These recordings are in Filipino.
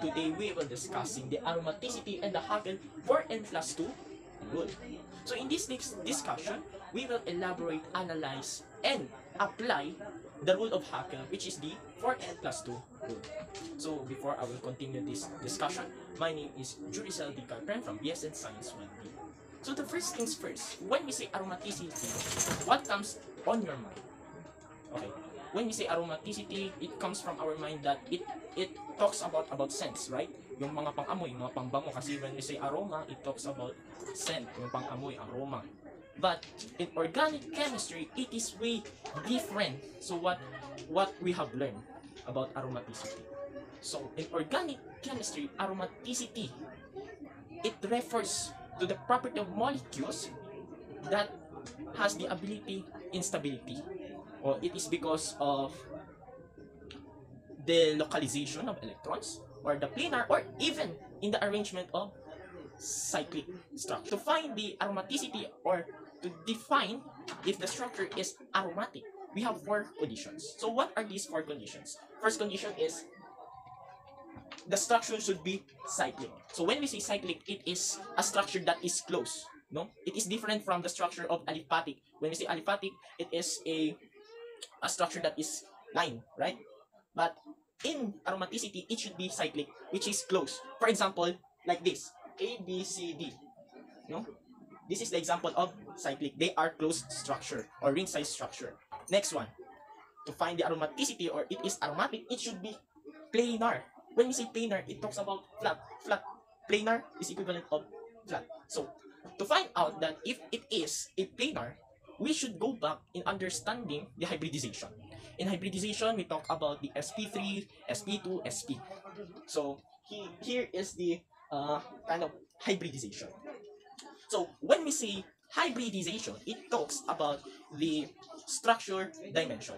today we will discussing the aromaticity and the Hagen for N+2 rule. So in this next discussion, we will elaborate, analyze, and apply the rule of Hagen, which is the 4N+2 rule. So before I will continue this discussion, my name is Juricel D. Carpren from BSN Science 1B. So the first things first, when we say aromaticity, what comes on your mind? Okay, when we say aromaticity, it comes from our mind that it talks about scents, right? Yung mga pang-amoy, mga pang-bango. Kasi when we say aroma, it talks about scent, yung pang-amoy, aroma. But in organic chemistry, it is way different. So what we have learned about aromaticity. So in organic chemistry, aromaticity, it refers to the property of molecules that has the ability instability, or it is because of the localization of electrons, or the planar, or even in the arrangement of cyclic structure. To find the aromaticity, or to define if the structure is aromatic, we have 4 conditions. So what are these 4 conditions? First condition is the structure should be cyclic. So when we say cyclic, it is a structure that is closed. No, it is different from the structure of aliphatic. When we say aliphatic, it is a structure that is line, right? But in aromaticity, it should be cyclic, which is closed. For example, like this, A, B, C, D. No, this is the example of cyclic. They are closed structure or ring size structure. Next one, to find the aromaticity, or it is aromatic, it should be planar. When we say planar, it talks about flat. Planar is equivalent of flat. So to find out that if it is a planar, we should go back in understanding the hybridization. In hybridization, we talk about the sp3, sp2, sp. So here is the kind of hybridization. So when we say hybridization, it talks about the structure dimension.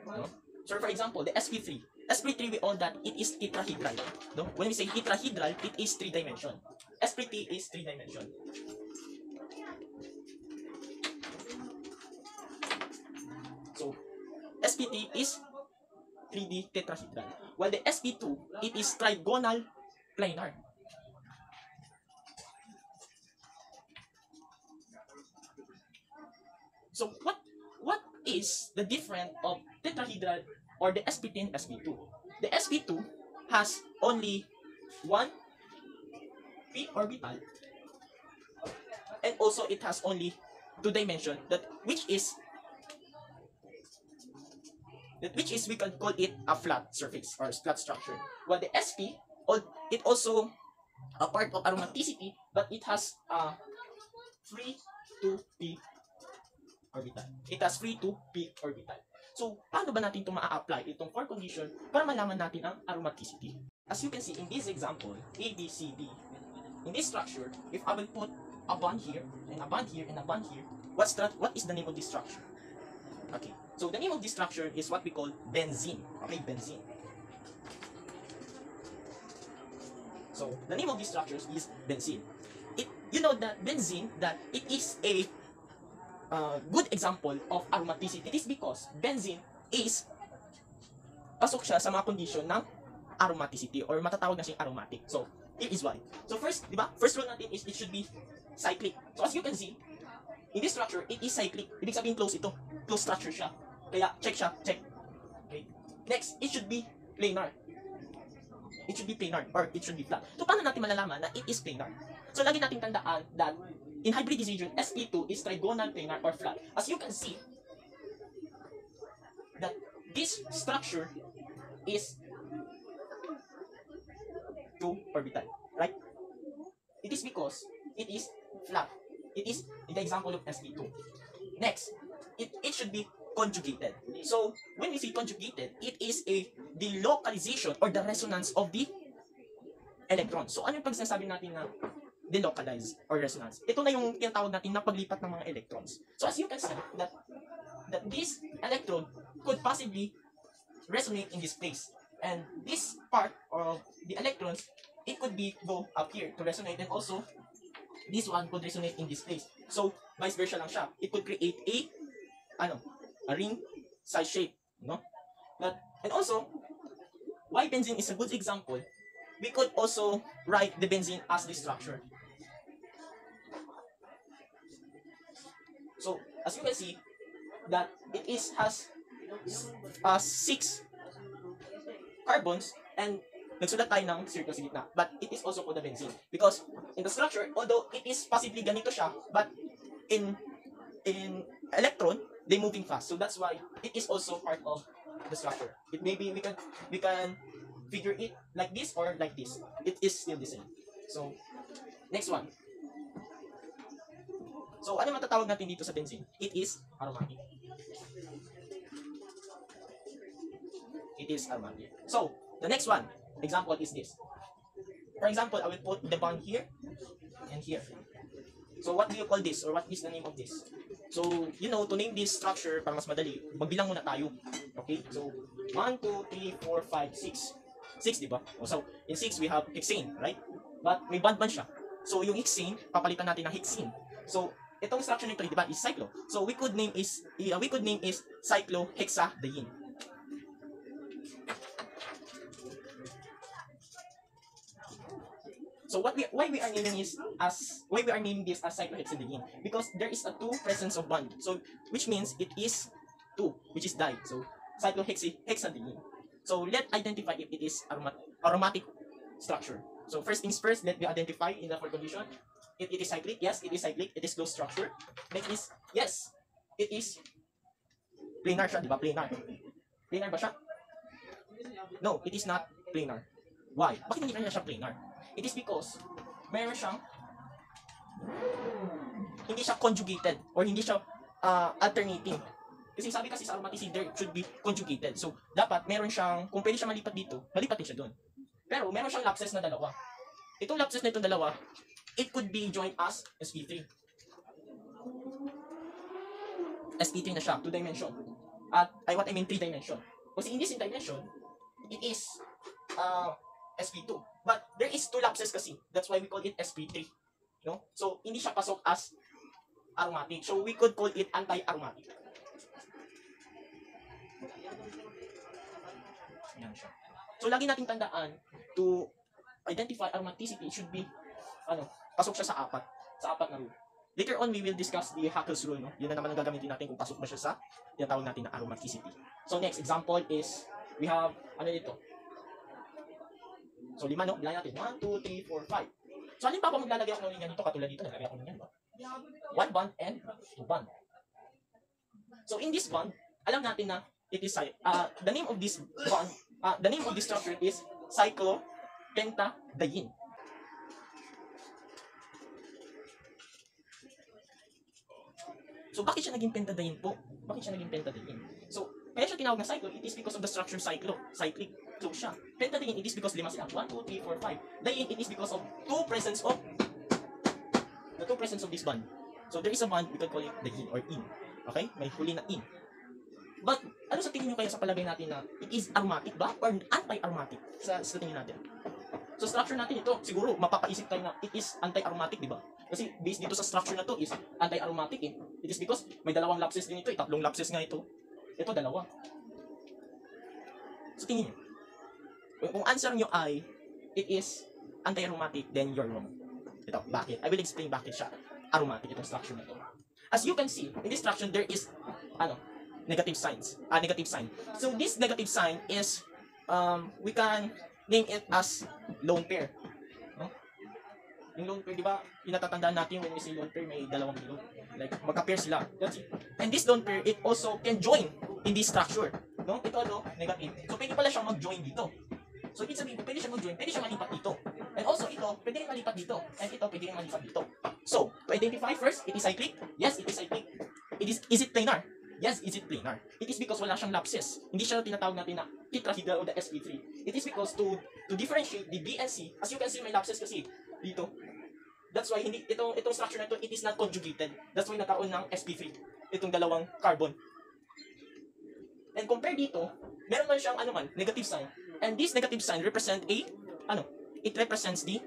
No? So for example, the sp3. sp3, we all that it is tetrahedral. No? When we say tetrahedral, it is 3 dimension. sp3 is 3 dimension. So sp3 is 3D tetrahedral, while the sp2, it is trigonal planar. So what is the difference of tetrahedral or the sp3 and sp2? The sp2 has only 1 p orbital, and also it has only 2 dimension, which is we can call it a flat surface or flat structure. While the sp, it also a part of aromaticity, but it has free to p orbital. It has free to p orbital. So paano ba natin ito ma-apply itong 4 condition para malaman natin ang aromaticity? As you can see in this example, A, B, C, D, in this structure, if I will put a bond here and a bond here and a bond here, what is the name of this structure? Okay, so the name of this structure is what we call benzene. Okay, benzene. So the name of this structure is benzene. You know that benzene, that it is a good example of aromaticity. It is because benzene is pasok siya sa mga condition ng aromaticity, or matatawag na siyang aromatic. So here is why. So first, di ba? First rule natin is it should be cyclic. So as you can see, in this structure, it is cyclic. Ibig sabihin close ito. Close structure siya. Kaya check siya, check. Okay. Next, it should be planar. It should be planar, or it should be flat. So paano natin malalaman na it is planar? So lagi natin tandaan that in hybridization, sp2 is trigonal planar or flat. As you can see, that this structure is 2 orbital, right? It is because it is flat. It is in the example of sp2. Next, it should be conjugated. So when we say conjugated, it is the localization or the resonance of the electron. So ano yung pag sinasabi natin na delocalize or resonance? Ito na yung tinatawag natin na paglipat ng mga electrons. So as you can see that this electron could possibly resonate in this place, and this part of the electrons, it could go up here to resonate, and also this one could resonate in this place. So vice versa lang siya. It could create a ring size shape, no? And also, why benzene is a good example we could also write the benzene as this structure. So, as you can see, that it has 6 carbons and nagsulat tayo ng circle sa gitna. But it is also called the benzene. Because in the structure, although it is possibly ganito siya, but in electron, they moving fast. So that's why it is also part of the structure. It maybe we can figure it like this or like this. It is still the same. So, next one. So, ano matatawag natin dito sa benzene? It is aromatic. It is aromatic. So, the next one, example is this. For example, I will put the bond here and here. So, what do you call this? Or what is the name of this? So, you know, to name this structure, para mas madali, magbilang muna tayo. Okay? So, 1, 2, 3, 4, 5, 6. 6, diba? So, in 6, we have hexane, right? But may bond siya. So, yung hexane, papalitan natin ng hexene. So, itong structure nito, diba, is cyclo. So, we could name is cyclohexadiene. So why we are naming this as cyclohexadiene? Because there is a 2 presence of bond. So which means it is 2, which is di. So cyclohexadiene. So let's identify if it is aromatic structure. So first things first, let me identify in the for condition. If it is cyclic, yes, it is cyclic. It is closed structure. Next is yes, it is planar siya, di ba? Planar. Planar ba siya? No, it is not planar. Why? Bakit hindi kanya siya planar? It is because meron siyang hindi siya conjugated or hindi siya alternating. Kasi sabi kasi sa aromaticity there should be conjugated. So dapat meron siyang, kung pwede siya malipat dito, malipat din siya doon. Pero meron siyang lapses na dalawa. Itong lapses na itong dalawa, it could be joined as sp3. sp3 na siya, 2 dimension. At what I mean 3 dimension. Kasi in this dimension, it is sp2. But there is 2 lapses kasi. That's why we call it sp3. No? So, hindi siya pasok as aromatic. So, we could call it anti-aromatic. Yan siya. So, lagi nating tandaan to identify aromaticity should be, pasok siya sa 4. Sa 4 na rule. Later on, we will discuss the Haeckel's rule. No? Yun na naman ang gagamitin natin kung pasok ba siya sa tinatawag natin na aromaticity. So, next example is, we have, dito? So, 5, no? Bilang natin. 1, 2, 3, 4, 5. So, alin pa ako maglalagay ako ng linya dito? Katulad dito, naglagay ako ng linya, ba? 1 bond and 2 bond. So, in this bond, alam natin na it is, the name of this bond, the name of this structure is cyclopentadiene. So, bakit siya naging pentadiene po? Bakit siya naging pentadiene? So, kaya siya tinawag na cyclo, it is because of the structure cyclic. So siya. Pentadiene, it is because 5 sila. 1, 2, 3, 4, 5. Diene, it is because of the 2 presence of this bond. So there is a bond, we can call it the ene or in. Okay? May huli na in. But, ano sa tingin nyo kaya sa palagay natin na it is aromatic ba? Or anti-aromatic? Sa tingin natin. So structure natin ito, siguro mapapaisip tayo na it is anti-aromatic, di ba? Kasi based dito sa structure na to is anti-aromatic eh. It is because may 2 lapses din ito eh. 3 lapses nga ito. Ito 2. So tingin nyo. Kung answer nyo ay, it is anti-aromatic, then you're wrong. Ito, bakit? I will explain bakit siya aromatic itong structure na ito. As you can see, in this structure, there is, negative sign. So, this negative sign is, we can name it as lone pair. No? Yung lone pair, di ba, yung natatandaan natin when we say lone pair, may 2 bilog. Like, magka-pair sila. That's it. And this lone pair, it also can join in this structure. No? Ito, negative. So, pwede pala siyang mag-join dito. So, ibig sabihin, pwede siya mag-join, pwede siya malipat dito. And also, ito, pwede rin malipat dito. And ito, pwede rin malipat dito. So, to identify first, it is cyclic. Yes, it is cyclic. Is it planar? Yes, is it planar? It is because wala siyang lapses. Hindi siya tinatawag natin na tetrahedral o the sp3. It is because to differentiate the B and C, as you can see, may lapses kasi dito. That's why, itong structure na ito, it is not conjugated. That's why nagkaroon ng sp3. Itong 2 carbon. And compare dito, meron man siyang negative sign. And this negative sign represent it represents the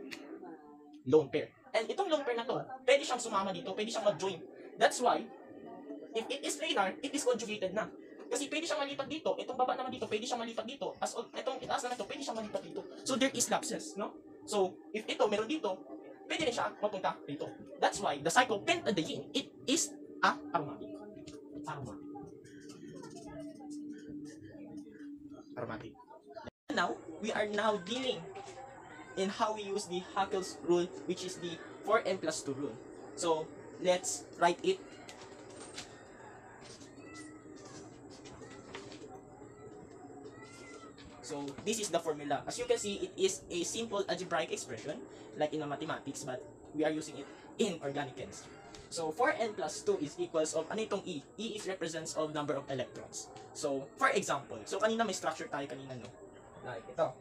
lone pair. And itong lone pair na to, pwede siyang sumama dito, pwede siyang mag-join. That's why, if it is planar, it is conjugated na. Kasi pwede siyang malipat dito, itong baba naman dito, pwede siyang malipat dito, itong itaas naman ito, pwede siyang malipat dito. So there is lapses, no? So, if ito meron dito, pwede rin siya mapunta dito. That's why the cyclopentadiene, it is a aromatic. Aromatic. Now, we are now dealing in how we use the Haeckel's rule, which is the 4n plus 2 rule. So, let's write it. So, this is the formula. As you can see, it is a simple algebraic expression, like in mathematics, but we are using it in organic chemistry. So, 4n plus 2 is equals of, ano itong E? E is represents of number of electrons. So, for example, so kanina may structure tayo kanina, no? Like ito.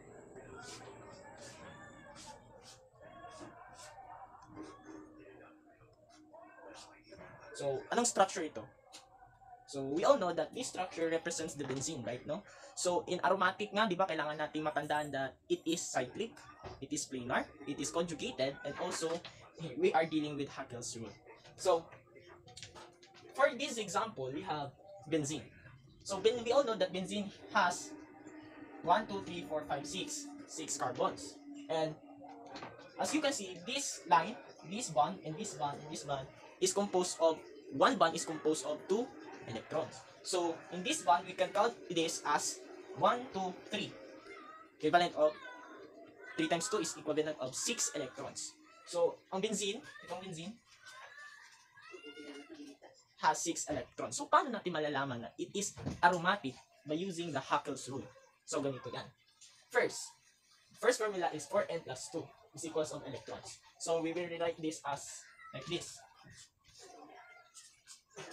So, anong structure ito? So, we all know that this structure represents the benzene, right, no? So, in aromatic nga, di ba, kailangan nating matandaan that it is cyclic, it is planar, it is conjugated, and also, we are dealing with Haeckel's rule. So, for this example, we have benzene. So, we all know that benzene has 1, 2, 3, 4, 5, 6 carbons. And, as you can see, this line, this bond, and this bond, and this bond, is composed of, one bond is composed of 2 electrons. So, in this bond, we can count this as 1, 2, 3. Equivalent of 3 times 2 is equivalent of 6 electrons. So, ang benzene, itong benzene, has 6 electrons. So, paano natin malalaman na it is aromatic by using the Haeckel's rule? So, ganito yan. First formula is 4n plus 2 is equals of electrons. So, we will rewrite this as like this.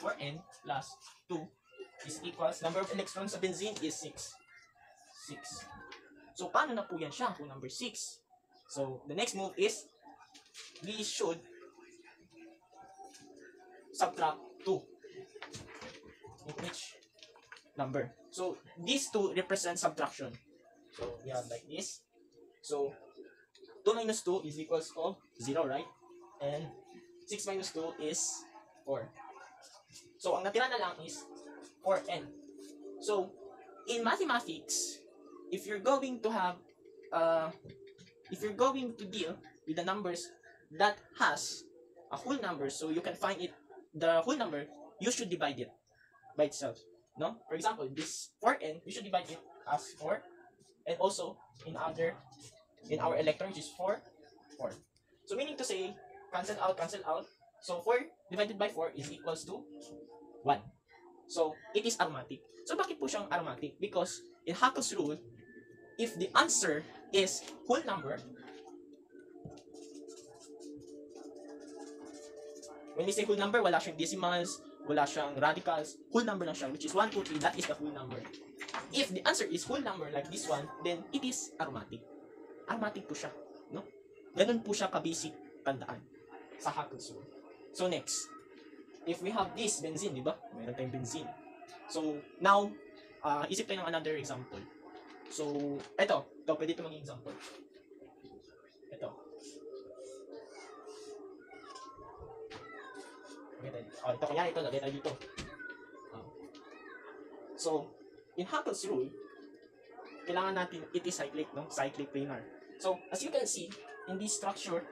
4n plus 2 is equals, number of electrons sa benzene is 6. So, paano na po yan siya kung number 6? So, the next move is, we should subtract 2 in each number. So, these two represent subtraction. So, we have like this. So, 2 minus 2 is equals of 0, right? And 6 minus 2 is 4. So, ang natira na lang is 4n. So, in mathematics, if you're going to have, if you're going to deal with the numbers that has a whole number, so you can find it, the whole number, you should divide it by itself. No? For example, this 4n, we should divide it as 4. And also, in our electron, which is 4. So, meaning to say, cancel out. So, 4 divided by 4 is equals to 1. So, it is aromatic. So, bakit po siyang aromatic? Because, in Haeckel's rule, if the answer is whole number, when we say whole number, wala siyang decimals, wala siyang radicals, whole number lang siya, which is 1, 2, 3, that is the whole number. If the answer is whole number like this one, then it is aromatic. Aromatic po siya, no? Ganun po siya ka-basic tandaan sa Haeckel's rule. So next, if we have this benzene, di ba? Meron tayong benzene. So now, isip tayo ng another example. So, ito pwede ito maging example. Ito. Ito kanya, ito, lagay tayo dito. So, in Haeckel's rule, kailangan natin, it is cyclic, no? Cyclic planar. So, as you can see, in this structure,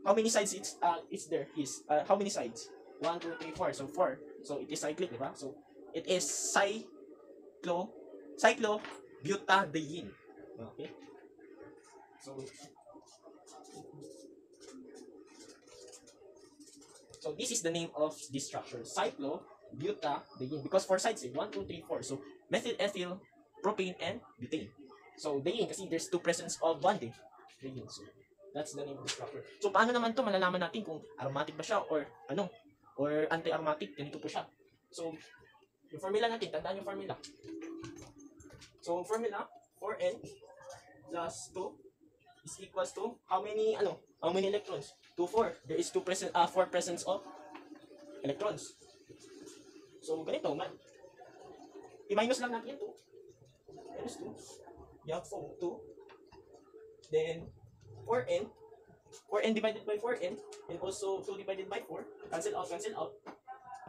how many sides it's there is? How many sides? 1, 2, 3, 4. So, 4. So, it is cyclic, di ba? So, it is cyclobutadiene. Okay? So, this is the name of this structure. Cyclobutadiene. Because 4 sides, 1, 2, 3, 4. So, methyl, ethyl, propane, and butane. So, diene, kasi there's two presence of bonding. Diene. So, that's the name of the structure. So, paano naman to malalaman natin kung aromatic ba siya or ano? Or anti-aromatic? Ganito po siya. So, yung formula natin, tandaan yung formula. So, formula, 4n plus 2 is equals to how many electrons? 2, 4. There is 4 presence of electrons. So, ganito, i-minus lang natin yung 2. Minus 2. You have 2. Then, 4n divided by 4n, and also 2 divided by 4. Cancel out.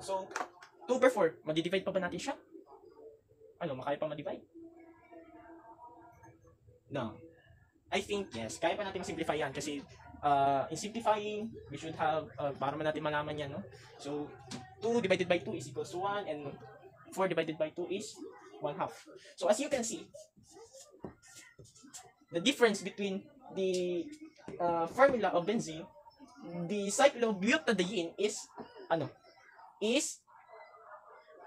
So, 2 over 4, madidivide pa ba natin siya? ano, makaya pa ma-divide? No. I think yes, kaya pa natin simplify yan kasi in simplifying, we should have, para man natin malaman yan, no? So, 2 divided by 2 is equals to 1 and 4 divided by 2 is 1/2. So, as you can see, the difference between the formula of benzene, the cyclobutadiene is, ano, is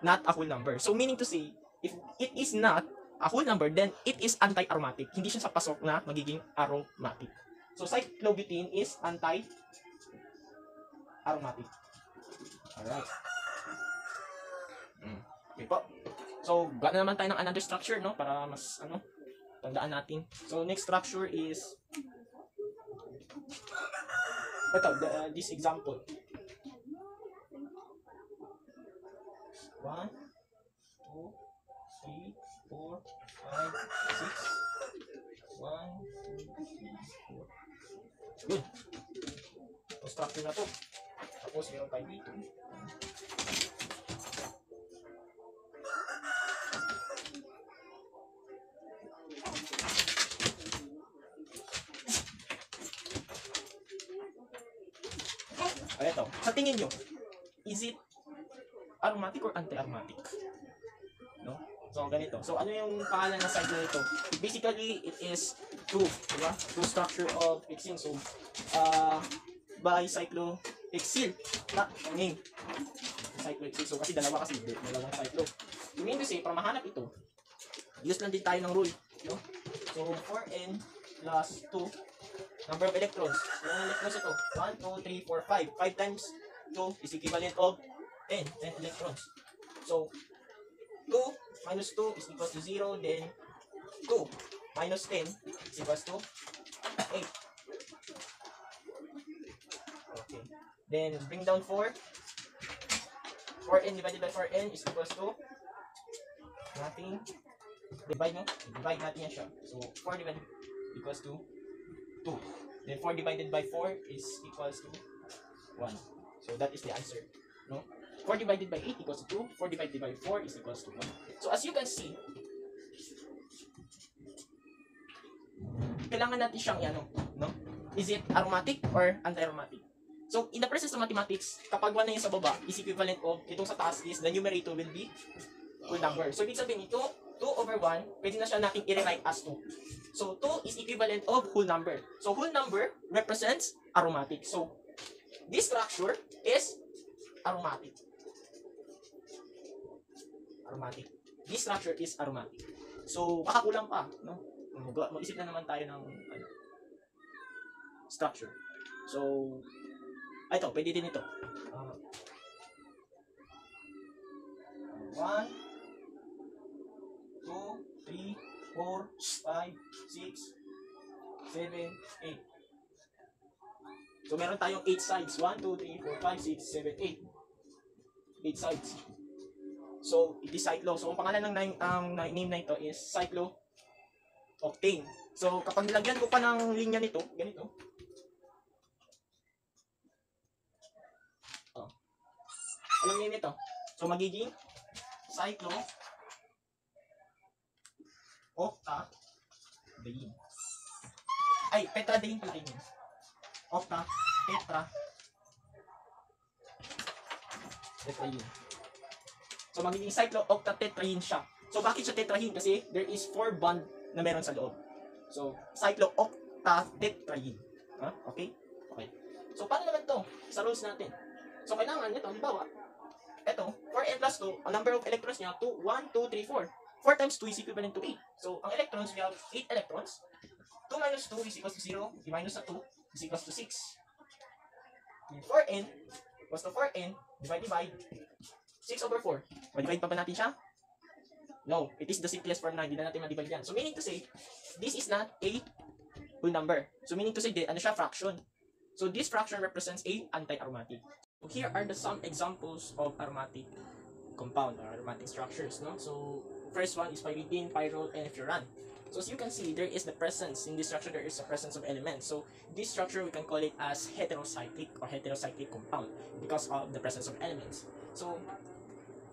not a whole number. So, meaning to say, if it is not a whole number, then it is anti-aromatic. Hindi siya sa pasok na magiging aromatic. So, cyclobutene is anti-aromatic. Alright. Okay po. So, gana naman tayo ng another structure, no? Para mas, ano, tandaan natin. So, next structure is ito, this example. 1, 2, 3, 4, 5, 6. 1, 2, 3, 4. Good. So, structure na to. Tapos, meron tayo dito. Ito, sa tingin nyo, is it aromatic or anti-aromatic? No? So, ganito. So, ano yung pangalan ng side na ito? Basically, it is diba? Two structure of hexene. So, bicyclohexyl. Na, name. Cyclohexyl. So, kasi dalawa kasi, dalawang cyclo. You mean to say, para mahanap ito, use lang din tayo ng rule. No? So, 4n plus 2 number of electrons. Ilang electrons ito? 1, 2, 3, 4, 5. 5 times 2 is equivalent of 10. 10 electrons. So, 2 minus 2 is equals to 0. Then, 2 minus 10 is equals to 8. Okay. Then, bring down 4. 4n divided by 4n is equals to nothing. Divide mo. Divide natin yan siya. So, 4 divided equals to 2. Then 4 divided by 4 is equals to 1. So that is the answer. No? 4 divided by 8 equals to 2. 4 divided by 4 is equals to 1. So as you can see, kailangan natin siyang ano, no? Is it aromatic or anti-aromatic? So in the process of mathematics, kapag 1 na yung sa baba is equivalent of itong sa taas is the numerator will be whole number. So ibig sabihin ito, 2 over 1, pwede na siya natin i-rewrite as 2. So, 2 is equivalent of whole number. So, whole number represents aromatic. So, this structure is aromatic. Aromatic. This structure is aromatic. So, baka kulang pa, no? Mag-isip na naman tayo ng structure. So, ito, pwede din ito. 1, 2, 3, 4, 5, 6, 7, 8. So, meron tayong 8 sides. 1, 2, 3, 4, 5, 6, 7, 8. 8 sides. So, it is cyclo. So, ang pangalan ng name na ito is cyclooctane. So, kapag nilagyan ko pa ng linya nito, ganito. Oh. Anong name nito? So, magiging cyclooctadiene. Ay, tetradiene to din yun. Tetradiene. So, magiging cyclooctatetraene siya. So, bakit siya tetraene? Kasi there is 4 bond na meron sa loob. So, cyclooctatetraene. Okay? Okay. So, paano naman to sa rules natin? So, kailangan ito, halimbawa, ito, 4n plus 2, ang number of electrons niya, 1, 2, 3, 4. 4 times 2 is equivalent to 8. So, ang electrons, we have 8 electrons. 2 minus 2 is equals to 0. Minus 2 is equals to 6. 4n equals to 4n divided by 6 over 4. Ma-divide pa ba natin siya? No. It is the simplest form na. Hindi na natin ma-divide yan. So, meaning to say, this is not a whole number. So, meaning to say, ano siya? Fraction. So, this fraction represents a anti-aromatic. So, here are some examples of aromatic compound or aromatic structures. No? So, first one is pyridine, pyrrole, and furan. So as you can see, there is the presence in this structure. There is a presence of elements. So this structure we can call it as heterocyclic or heterocyclic compound because of the presence of elements. So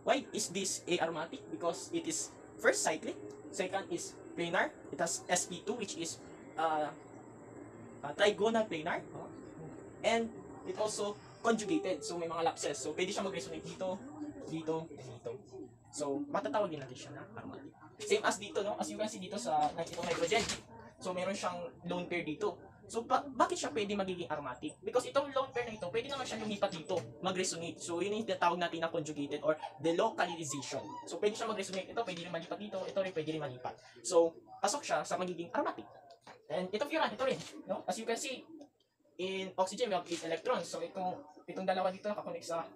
why is this aromatic? Because it is first cyclic, second is planar. It has sp2 which is trigonal planar, and it also conjugated, so may mga lapses, so pwede siya mag-resonate dito, dito, and dito. So matatawag din natin siya na aromatic. Same as dito, no? As you can see dito sa itong hydrogen, so meron siyang lone pair dito. So bakit siya pwede magiging aromatic? Because itong lone pair na ito, pwede naman siya lumipat dito, mag-resonate. So yun yung tinatawag natin na conjugated or delocalization. So pwede siya mag-resonate, ito pwede rin malipat dito, ito rin pwede rin malipat. So pasok siya sa magiging aromatic. And itong furan, ito rin, no? As you can see, in oxygen we have 8 electrons. So itong dalawa dito nakakonect sa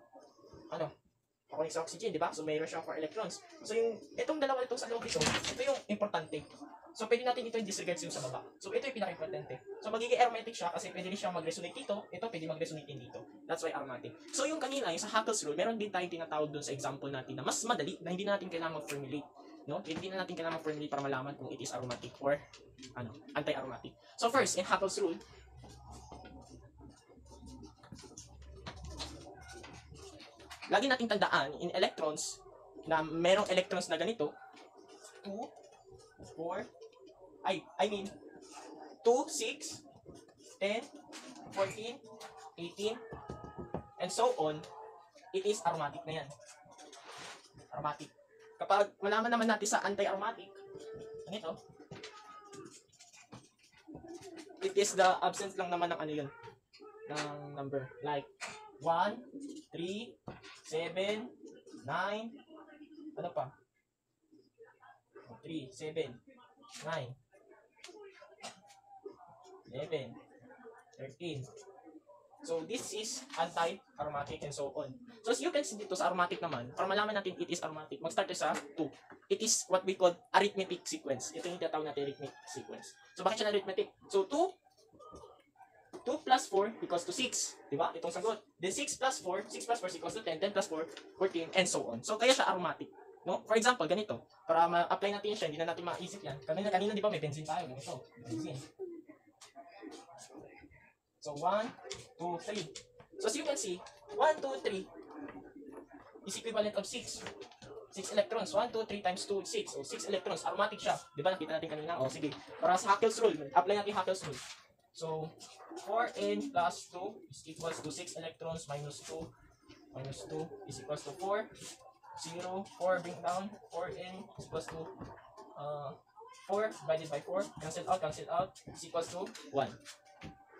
nakakonect sa oxygen, di ba? So mayroon siyang 4 electrons. So itong dalawa dito sa loob ito yung importante. So pwede natin ito i-disregard yung sa baba. So ito yung pinaka-importante. So magiging aromatic siya kasi pwede rin siyang mag-resonate dito, ito pwede mag-resonate din dito. That's why aromatic. So yung kanina, yung sa Haeckel's rule, meron din tayong tinatawag doon sa example natin na mas madali na hindi na natin kailangan mag-formulate. No? Hindi na natin kailangan mag-formulate para malaman kung it is aromatic or anti-aromatic. So first, in Haeckel's rule, lagi nating tandaan in electrons na merong electrons na ganito, 2, 4, I mean 2, 6, 10, 14, 18, and so on, it is aromatic na yan. Aromatic. Kapag malaman naman natin sa anti-aromatic, ganito, it is the absence lang naman ng ano yun, ng number. Like, 1, 3, 7, 9, ano pa? 3, 7, 9, 11, 13. So, this is anti-aromatic and so on. So, as you can see dito sa aromatic naman, para malaman natin it is aromatic, mag-start sa 2. It is what we call arithmetic sequence. Ito yung tinatawag natin arithmetic sequence. So, bakit siya na arithmetic? So, 2 plus 4 equals to 6. Diba? Itong sagot. Then 6 plus 4 equals to 10. 10 plus 4, 14, and so on. So, kaya siya aromatic. No? For example, ganito. Para ma-apply natin siya, hindi na natin maisip yan. Kanina di ba may benzene tayo? Ganito. Benzene. So, 1, 2, 3. So, as you can see, 1, 2, 3 is equivalent of 6. 6 electrons. 1, 2, 3 times 2, 6. So, 6 electrons. Aromatic siya. Di ba nakita natin kanina? O, sige. Para sa Haeckel's rule, apply natin Haeckel's rule. So, 4n plus 2 is equals to 6 electrons minus 2 is equals to 4. 0, 4 bring down, 4n is equals to 4 divided by 4, cancel out, is equals to 1.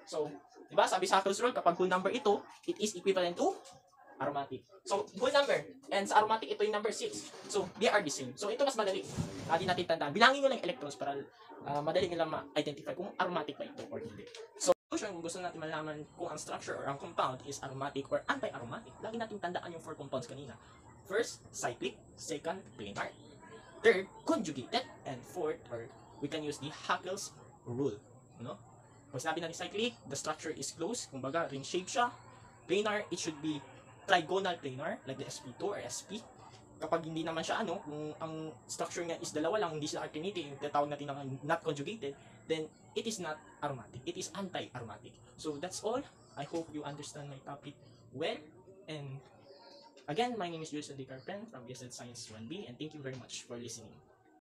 So, diba, sabi sa Haeckel's rule, kapag whole number ito, it is equivalent to aromatic. So, whole number, and sa aromatic, ito yung number 6. So, they are the same. So, ito mas madali. Hindi natin tandaan. Bilangin nyo lang electrons para madali nila ma-identify kung aromatic ba ito or hindi. So, kung gusto natin malaman kung ang structure or ang compound is aromatic or anti-aromatic, lagi natin tandaan yung 4 compounds kanina. First, cyclic. Second, planar. Third, conjugated. And fourth, or we can use the Haeckel's rule. No? Pag sinabi natin cyclic, the structure is closed. Kumbaga, ring shape siya. Planar, it should be trigonal planar, like the sp2 or sp. Kapag hindi naman siya kung ang structure niya is dalawa lang, hindi sila alternating, yung tatawag natin na not conjugated, then it is not aromatic. It is anti-aromatic. So that's all. I hope you understand my topic well. And again, my name is Jules Carpen from BSL Science 1B, and thank you very much for listening.